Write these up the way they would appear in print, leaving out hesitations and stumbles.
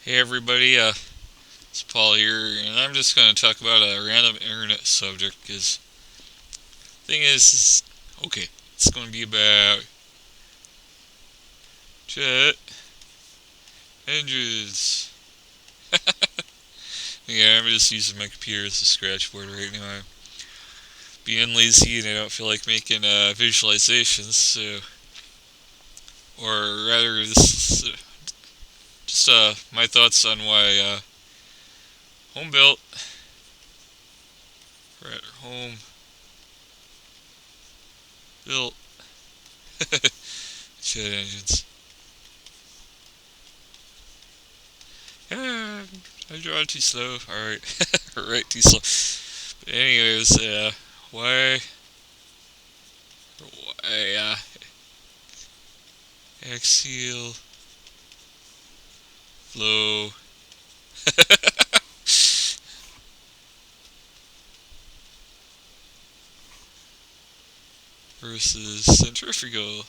Hey everybody, it's Paul here, and I'm just going to talk about a random internet subject. Cause thing is, okay, it's going to be about jet engines. Yeah, I'm just using my computer as a scratch board right now. I'm being lazy and I don't feel like making visualizations, so, or rather, this just my thoughts on why home built, rather home built jet engines. Yeah, I draw too slow. Alright. Right, too slow. But anyways, why axial flow versus centrifugal?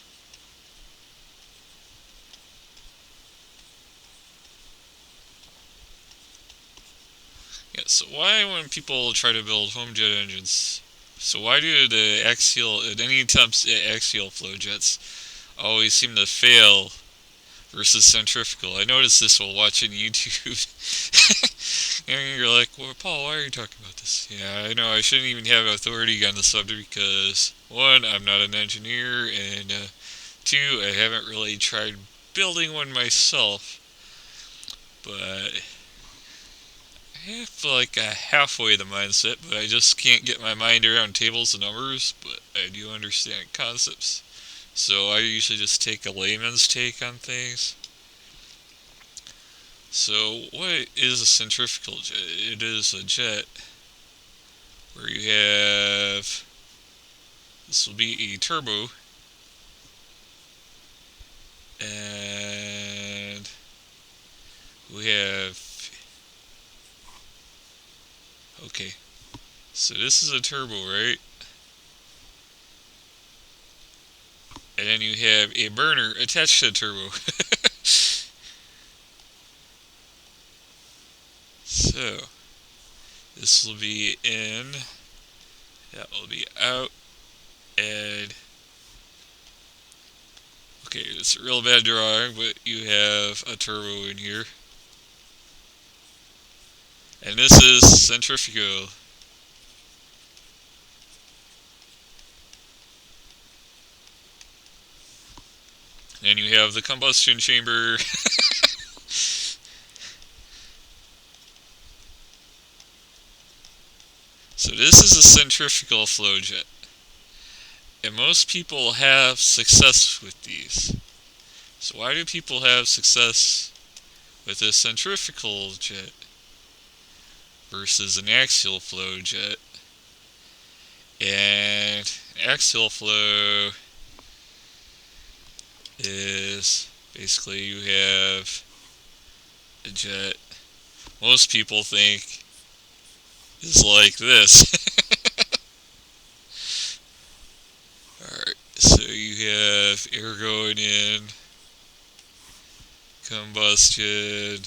Yeah, so why when people try to build home jet engines, so why do the axial, at any attempts at axial flow jets always seem to fail versus centrifugal? I noticed this while watching YouTube. And you're like, well, Paul, why are you talking about this? Yeah, I know I shouldn't even have authority on the subject because, one, I'm not an engineer, and two, I haven't really tried building one myself. But I have like a halfway the mindset, but I just can't get my mind around tables and numbers, but I do understand concepts. So I usually just take a layman's take on things. So, what is a centrifugal jet? It is a jet where you have, this will be a turbo, and we have, okay, so this is a turbo, right? And then you have a burner attached to the turbo. So, this will be in, that will be out, and, okay, it's a real bad drawing, but you have a turbo in here. And this is centrifugal. And you have the combustion chamber. So this is a centrifugal flow jet. And most people have success with these. So why do people have success with a centrifugal jet versus an axial flow jet? And axial flow is basically you have a jet most people think is like this. Alright, so you have air going in, combustion,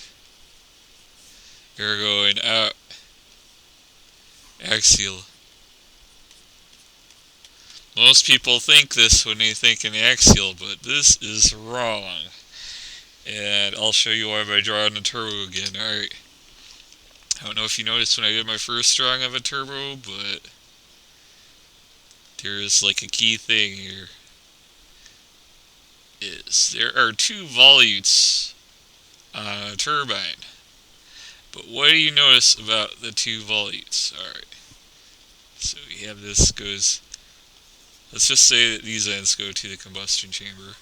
air going out, axial. Most people think this when they think an axial, but this is wrong. And I'll show you why by drawing a turbo again. Alright. I don't know if you noticed when I did my first drawing of a turbo, but there is like a key thing here. Is there are two volutes on a turbine. But what do you notice about the two volutes? Alright. So we have this goes, let's just say that these ends go to the combustion chamber.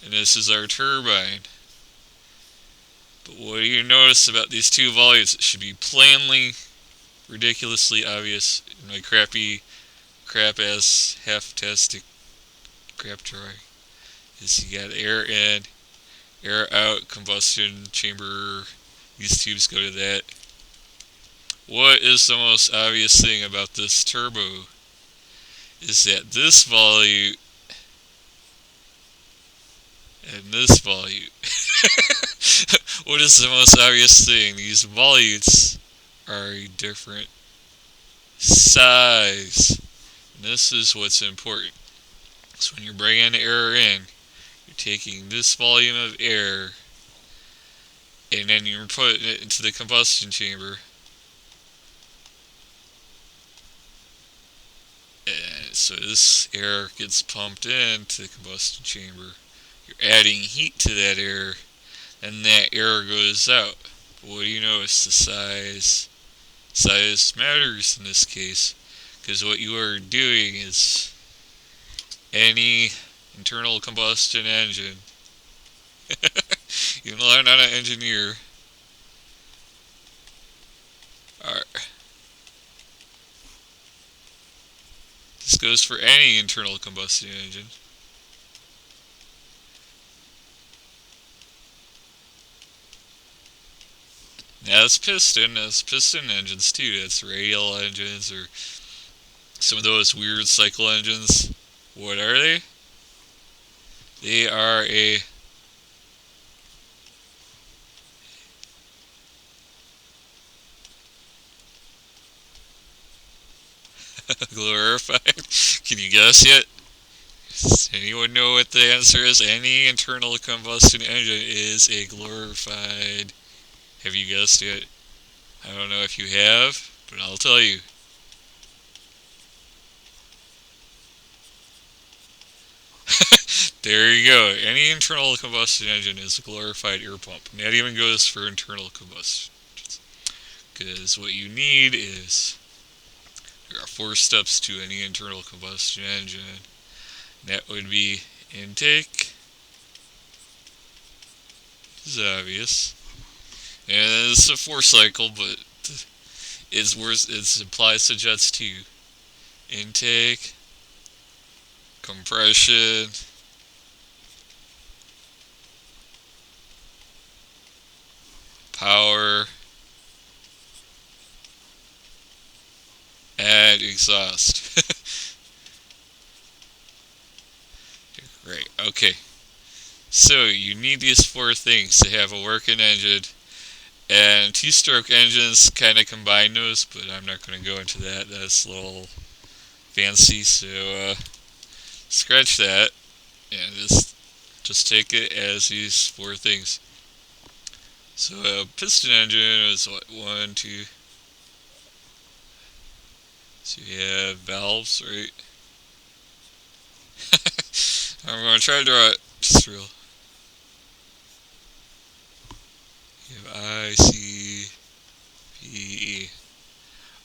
And this is our turbine. But what do you notice about these two volutes? It should be plainly, ridiculously obvious in my crap-ass, half-tastic crap drawing. Is you got air in, air out, combustion chamber, these tubes go to that. What is the most obvious thing about this turbo? Is that this volute and this volute. What is the most obvious thing? These volutes are a different size. And this is what's important. So when you're bringing air in, you're taking this volume of air and then you're putting it into the combustion chamber. And so this air gets pumped into the combustion chamber. You're adding heat to that air, and that air goes out. But what do you notice? The size. Size matters in this case, because what you are doing is any internal combustion engine. Even though I'm not an engineer. Alright. This goes for any internal combustion engine. Now that's piston engines too. That's radial engines or some of those weird cycle engines. What are they? They are a glorified. Can you guess yet? Does anyone know what the answer is? Any internal combustion engine is a glorified. Have you guessed yet? I don't know if you have, but I'll tell you. There you go. Any internal combustion engine is a glorified air pump. And that even goes for internal combustion. Because what you need is, there are 4 steps to any internal combustion engine. That would be intake. This is obvious. And it's a 4 cycle, but it's worse. It applies to jets too. Intake, compression, power, and exhaust. Right, okay. So you need these 4 things to have a working engine. And 2-stroke engines kind of combine those, but I'm not going to go into that. That's a little fancy, so scratch that. And just take it as these 4 things. So a piston engine is what, 1, 2. So you have valves, right? I'm going to try to draw it just real. You have I, C, P, E.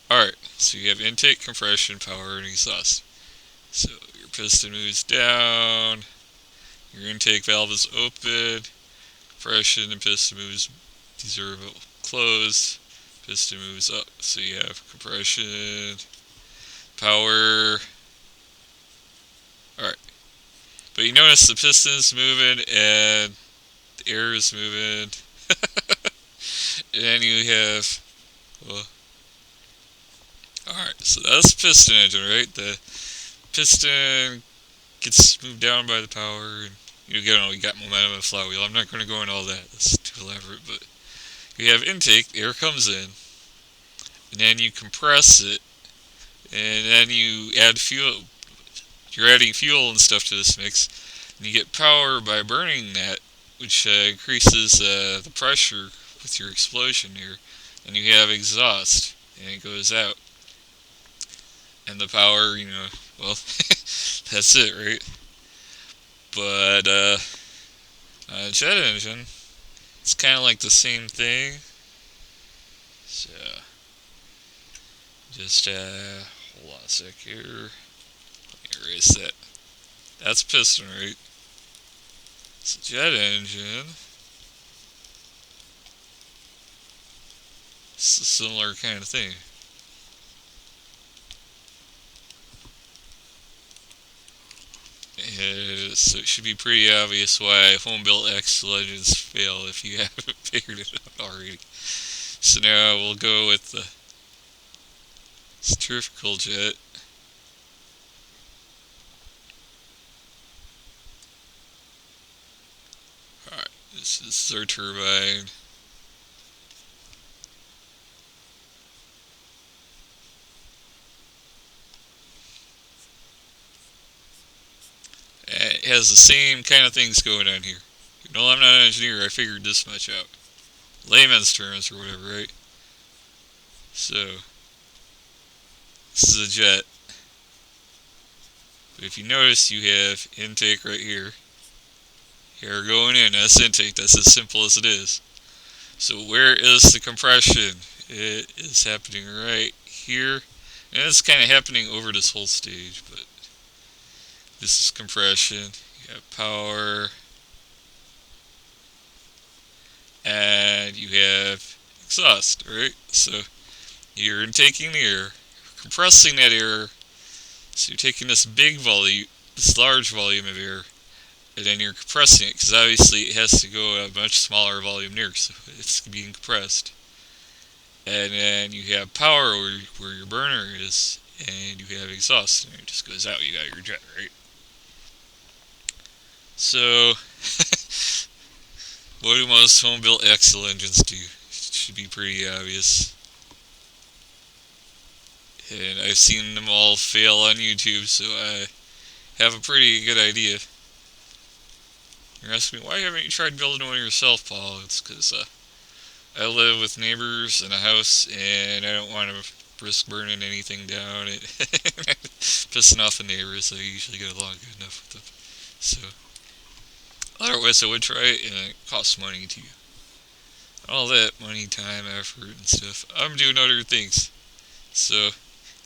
Alright, so you have intake, compression, power, and exhaust. So your piston moves down, your intake valve is open, compression and piston moves, these are closed, piston moves up, so you have compression, power. Alright, but you notice the piston's moving and the air is moving. And then you have, well, alright, so that's the piston engine, right? The piston gets moved down by the power, and you got momentum and flywheel. I'm not going to go into all that, that's too elaborate, but you have intake, the air comes in, and then you compress it, and then you add fuel. You're adding fuel and stuff to this mix, and you get power by burning that, which increases the pressure with your explosion here. And you have exhaust, and it goes out. And the power, well, that's it, right? But a jet engine, it's kind of like the same thing. So, just hold on a sec here. Let me erase that. That's piston, right? It's a jet engine. It's a similar kind of thing. So it should be pretty obvious why home-built axial engines fail if you haven't figured it out already. So now we'll go with the centrifugal jet. Alright, this is our turbine. has the same kind of things going on here. You know, I'm not an engineer, I figured this much out. Layman's terms or whatever, right? So, this is a jet. But if you notice, you have intake right here. Air going in, that's intake. That's as simple as it is. So where is the compression? It is happening right here. And it's kind of happening over this whole stage, but this is compression. You have power. And you have exhaust, right? So you're intaking the air, compressing that air. So you're taking this big volume, this large volume of air, and then you're compressing it, because obviously it has to go at a much smaller volume near, so it's being compressed. And then you have power where your burner is, and you have exhaust, and it just goes out. You got your jet, right? So, what do most home-built axial engines do? It should be pretty obvious. And I've seen them all fail on YouTube, so I have a pretty good idea. You're asking me, why haven't you tried building one yourself, Paul? It's because I live with neighbors in a house, and I don't want to risk burning anything down. It pissing off the neighbors. I usually get along good enough with them. So, otherwise I would try it, and it costs money too. All that money, time, effort, and stuff. I'm doing other things. So,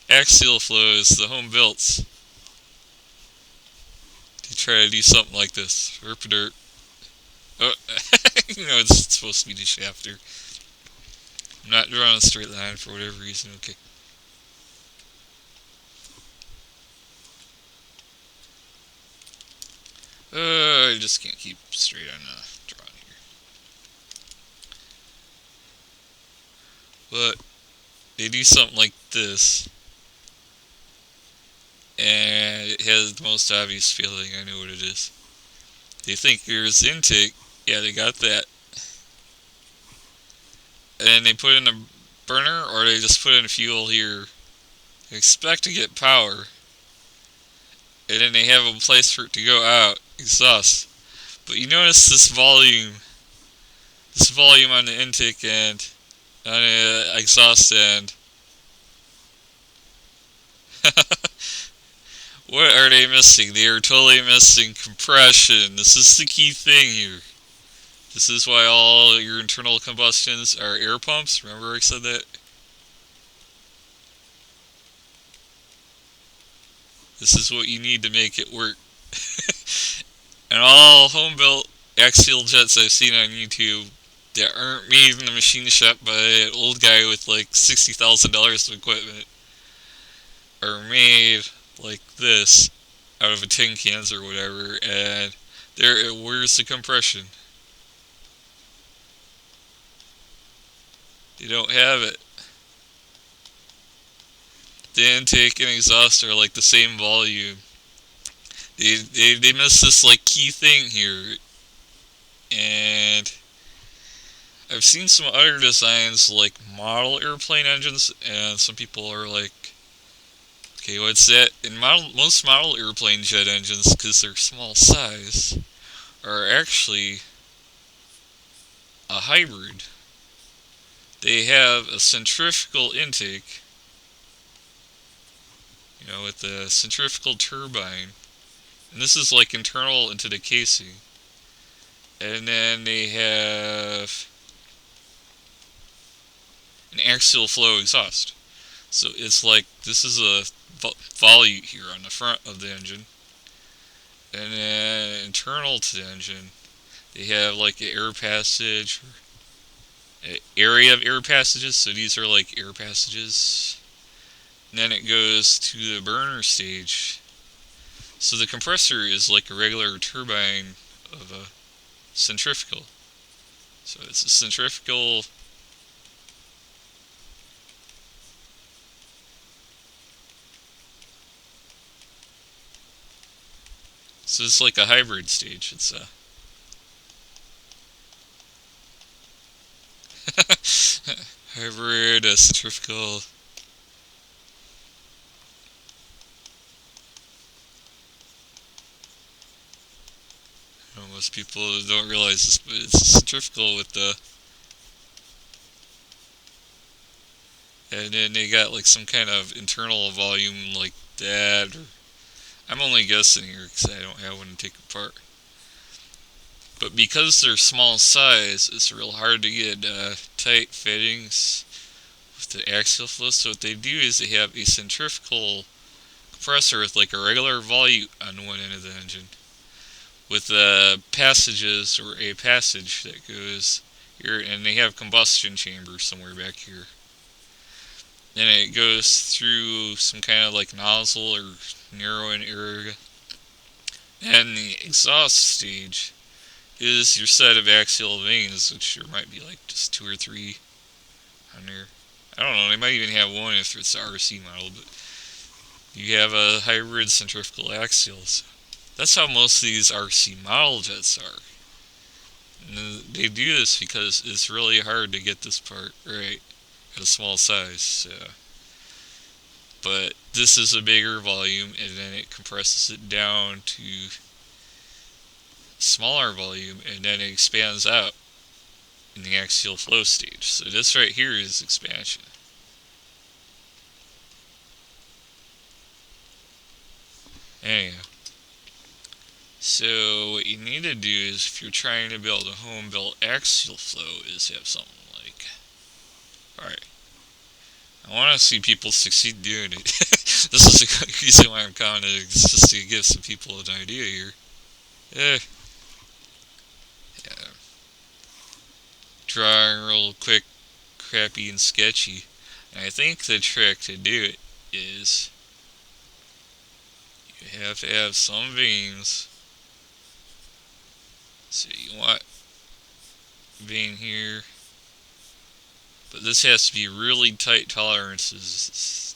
axial-flow is the home built. To try to do something like this. Rip dirt. Oh, you know it's supposed to be the shafter. I'm not drawing a straight line for whatever reason. Okay. I just can't keep straight on drawing here. But they do something like this, and it has the most obvious feeling. I know what it is. They think there's intake. Yeah, they got that. And then they put in a burner, or they just put in fuel here. They expect to get power. And then they have a place for it to go out, exhaust. But you notice this volume on the intake end, on the exhaust end. What are they missing? They are totally missing compression. This is the key thing here. This is why all your internal combustions are air pumps. Remember I said that? This is what you need to make it work. And all home-built axial jets I've seen on YouTube that aren't made in the machine shop by an old guy with like $60,000 of equipment are made like this out of a tin cans or whatever, and where's the compression? They don't have it. The intake and exhaust are like the same volume. They miss this like key thing here, and I've seen some other designs like model airplane engines, and some people are like, okay, what's that? And most model airplane jet engines, because they're small size, are actually a hybrid. They have a centrifugal intake, with the centrifugal turbine. And this is like internal into the casing. And then they have an axial-flow exhaust. So it's like, this is a volute here on the front of the engine. And then internal to the engine, they have like an air passage, an area of air passages. So these are like air passages. And then it goes to the burner stage. So the compressor is like a regular turbine of a centrifugal. So it's a centrifugal. So it's like a hybrid stage. It's a hybrid, a centrifugal. Most people don't realize this, but it's centrifugal with the... And then they got like some kind of internal volume like that. Or, I'm only guessing here because I don't have one to take apart. But because they're small size, it's real hard to get tight fittings with the axial flow. So what they do is they have a centrifugal compressor with like a regular volute on one end of the engine, with passages or a passage that goes here, and they have combustion chambers somewhere back here. Then it goes through some kind of like nozzle or narrowing area. And the exhaust stage is your set of axial vanes, which there might be like just 2 or 3 on there. I don't know, they might even have one if it's the RC model, but you have a hybrid centrifugal axials. That's how most of these RC model jets are. And they do this because it's really hard to get this part right at a small size. But this is a bigger volume, and then it compresses it down to smaller volume, and then it expands out in the axial flow stage. So this right here is expansion. Anyhow, so what you need to do is, if you're trying to build a home-built axial flow, is have something like, alright, I want to see people succeed doing it. This is the reason why I'm commenting, just to give some people an idea here. Yeah. Drawing real quick, crappy and sketchy. And I think the trick to do it is you have to have some vanes. So you want vein here, but this has to be really tight tolerances. It's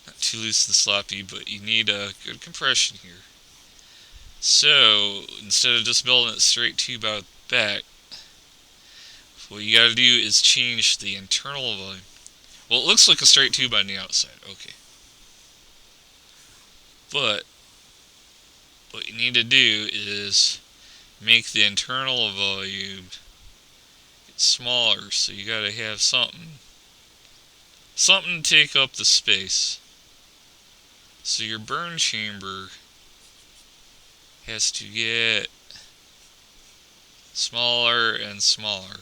not too loose and sloppy, but you need a good compression here. So instead of just building it straight tube out back, what you gotta do is change the internal volume. Well, it looks like a straight tube on the outside, okay. But what you need to do is make the internal volume smaller, so you gotta have something to take up the space. So your burn chamber has to get smaller and smaller.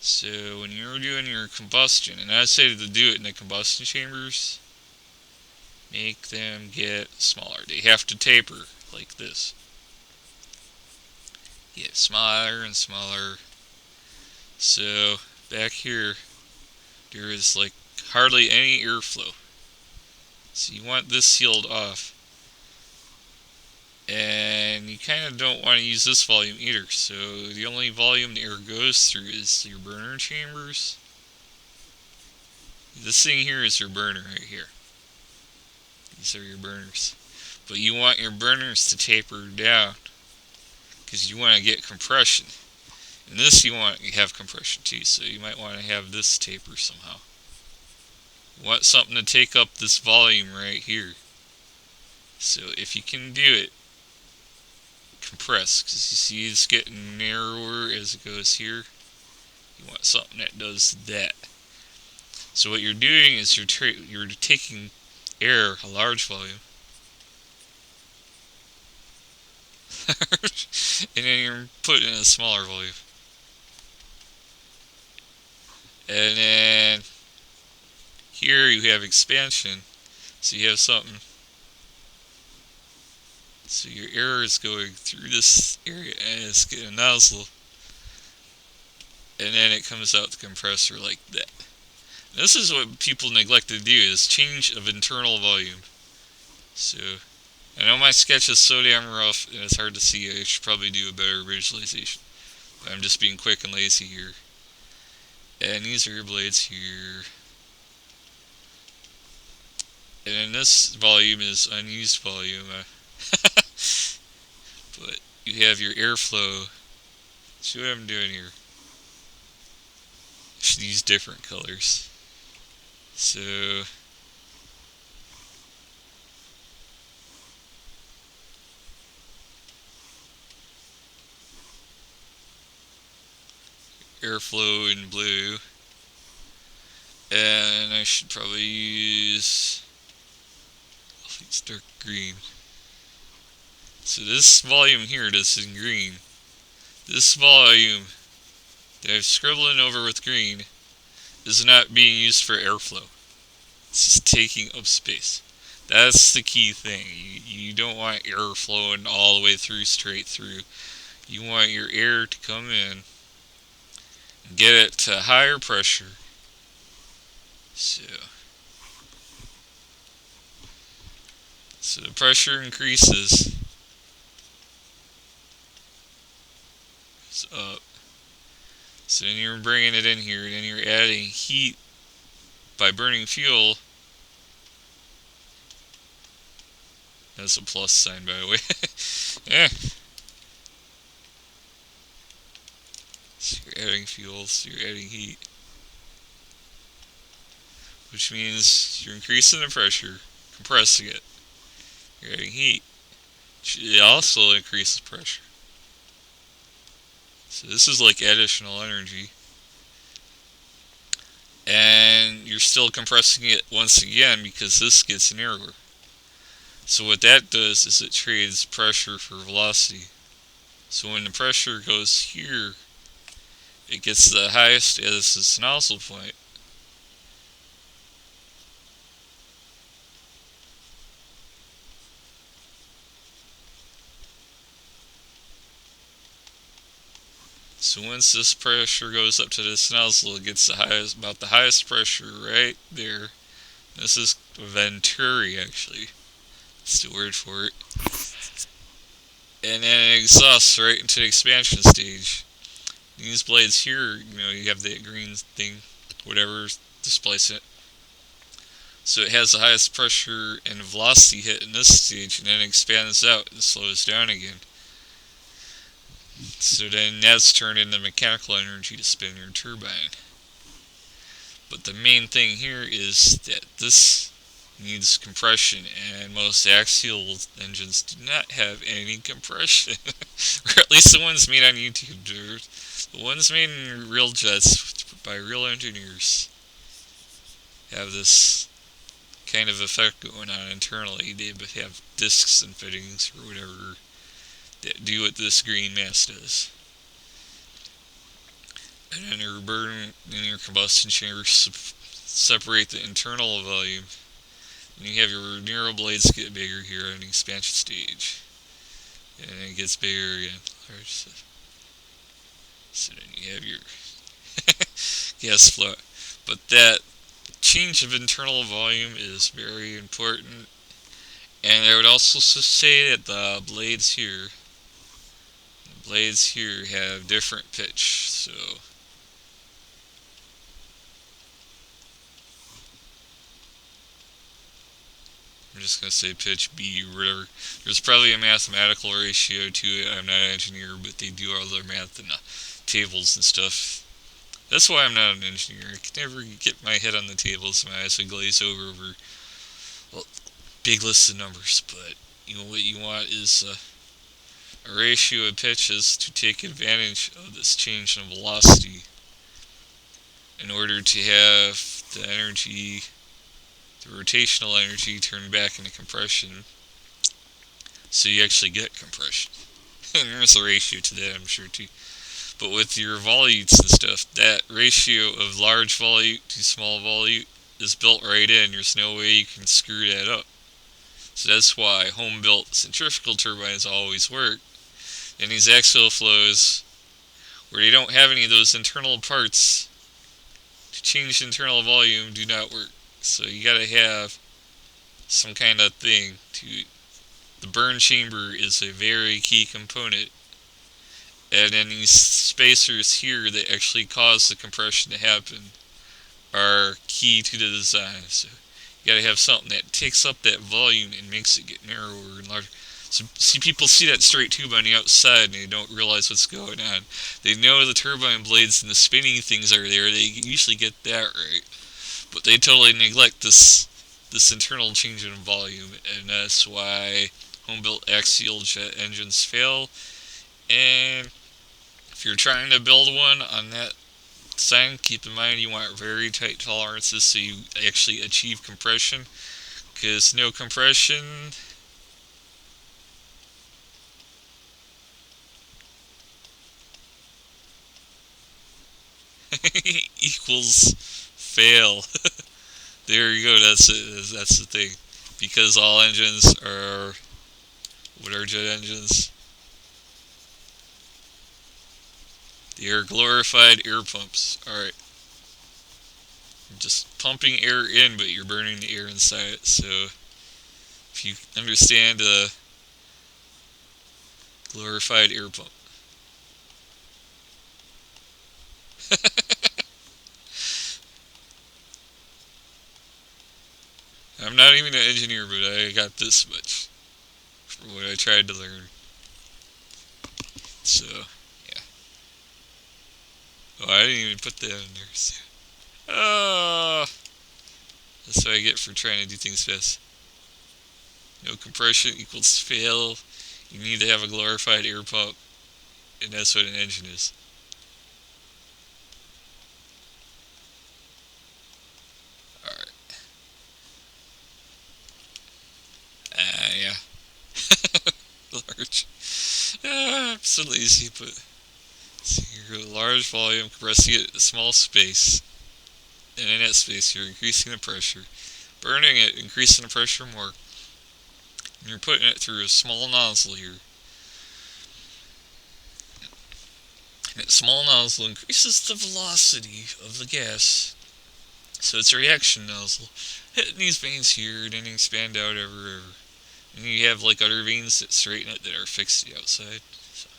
So when you're doing your combustion, and I say to do it in the combustion chambers, make them get smaller. They have to taper like this. Get smaller and smaller. So back here, there is like hardly any airflow. So you want this sealed off. And you kind of don't want to use this volume either. So the only volume the air goes through is your burner chambers. This thing here is your burner right here. These are your burners. But you want your burners to taper down, because you want to get compression. And this you have compression too, so you might want to have this taper somehow. You want something to take up this volume right here. So if you can do it, compress, because you see it's getting narrower as it goes here. You want something that does that. So what you're doing is you're taking air, a large volume, and then you're putting in a smaller volume. And then here you have expansion, so you have something. So your air is going through this area and it's getting a nozzle, and then it comes out the compressor like that. This is what people neglect to do, is change of internal volume. So I know my sketch is so damn rough and it's hard to see. I should probably do a better visualization, but I'm just being quick and lazy here. And these are your blades here. And then this volume is unused volume. But you have your airflow. See what I'm doing here? I should use different colors. So airflow in blue. And I should probably use, it's dark green. So this volume here that's in green, this volume that I've scribbled over with green is not being used for airflow. It's just taking up space. That's the key thing. You don't want air flowing all the way through, straight through. You want your air to come in and get it to higher pressure. So the pressure increases. It's up. So then you're bringing it in here, and then you're adding heat by burning fuel. That's a plus sign, by the way. Yeah. So you're adding fuel, so you're adding heat. Which means you're increasing the pressure, compressing it. You're adding heat. It also increases pressure. So this is like additional energy. And you're still compressing it once again because this gets narrower. So what that does is it trades pressure for velocity. So when the pressure goes here, it gets the highest as its nozzle point. So once this pressure goes up to this nozzle, it gets about the highest pressure right there. This is Venturi, actually. That's the word for it. And then it exhausts right into the expansion stage. These blades here, you have that green thing, whatever, displace it. So it has the highest pressure and velocity hit in this stage, and then it expands out and slows down again. So then that's turned into mechanical energy to spin your turbine. But the main thing here is that this needs compression, and most axial engines do not have any compression. Or at least the ones made on YouTube do. The ones made in real jets by real engineers have this kind of effect going on internally. They have discs and fittings or whatever that do what this green mass does. And then your burn in your combustion chamber separate the internal volume. And you have your neural blades get bigger here on the expansion stage. And then it gets bigger again. So then you have your gas flow. But that change of internal volume is very important. And I would also say that the blades here have different pitch. So I'm just going to say pitch B or whatever. There's probably a mathematical ratio to it. I'm not an engineer, but they do all their math in the tables and stuff. That's why I'm not an engineer. I can never get my head on the tables. My eyes would glaze over big lists of numbers. But what you want is a ratio of pitches to take advantage of this change in velocity in order to have the energy, the rotational energy, turned back into compression, so you actually get compression. And there's a ratio to that, I'm sure, too. But with your volutes and stuff, that ratio of large volute to small volute is built right in. There's no way you can screw that up. So that's why home-built centrifugal turbines always work. And these axial flows, where you don't have any of those internal parts to change the internal volume, do not work. So you gotta have some kind of thing to. The burn chamber is a very key component. And then these spacers here that actually cause the compression to happen are key to the design. So you gotta have something that takes up that volume and makes it get narrower and larger. So people see that straight tube on the outside and they don't realize what's going on. They know the turbine blades and the spinning things are there. They usually get that right. But they totally neglect this internal change in volume, and that's why home-built axial jet engines fail. And if you're trying to build one on that design, keep in mind you want very tight tolerances so you actually achieve compression. Because no compression equals fail. There you go. That's it. That's the thing. Because all engines are, what are jet engines? They are glorified air pumps. All right. You're just pumping air in, but you're burning the air inside it. So if you understand a glorified air pump. I'm not even an engineer, but I got this much for what I tried to learn. So, yeah. Oh, I didn't even put that in there. So. Oh, that's what I get for trying to do things fast. No compression equals fail. You need to have a glorified air pump, and that's what an engine is. Alright. Yeah. Large. I'm so lazy, but so you go large volume, compressing it in a small space. And in that space, you're increasing the pressure. Burning it, increasing the pressure more. And you're putting it through a small nozzle here. And that small nozzle increases the velocity of the gas. So it's a reaction nozzle. Hitting these veins here, then expand out everywhere. And you have like other veins that straighten it that are fixed to the outside. So,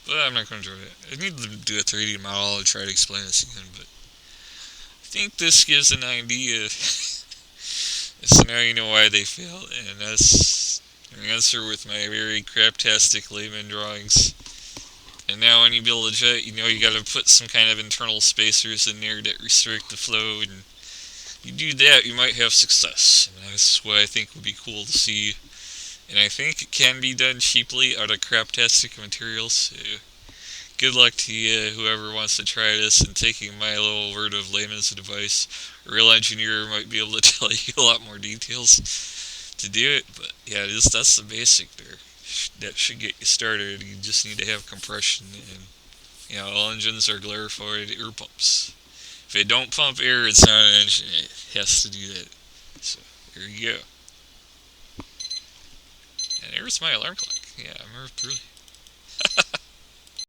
but I'm not going to do it. I need to do a 3D model and try to explain this again, but I think this gives an idea. So now you know why they fail, and that's an answer with my very craptastic layman drawings. And now when you build a jet, you know you gotta put some kind of internal spacers in there that restrict the flow, and you do that, you might have success. And that's what I think would be cool to see. And I think it can be done cheaply out of craptastic materials. So good luck to you, whoever wants to try this, and taking my little word of layman's advice. A real engineer might be able to tell you a lot more details to do it, but yeah, that's the basic there. That should get you started. You just need to have compression, and all engines are glorified air pumps. If it don't pump air, it's not an engine. It has to do that. So there you go. And there's my alarm clock. Yeah, I'm up early.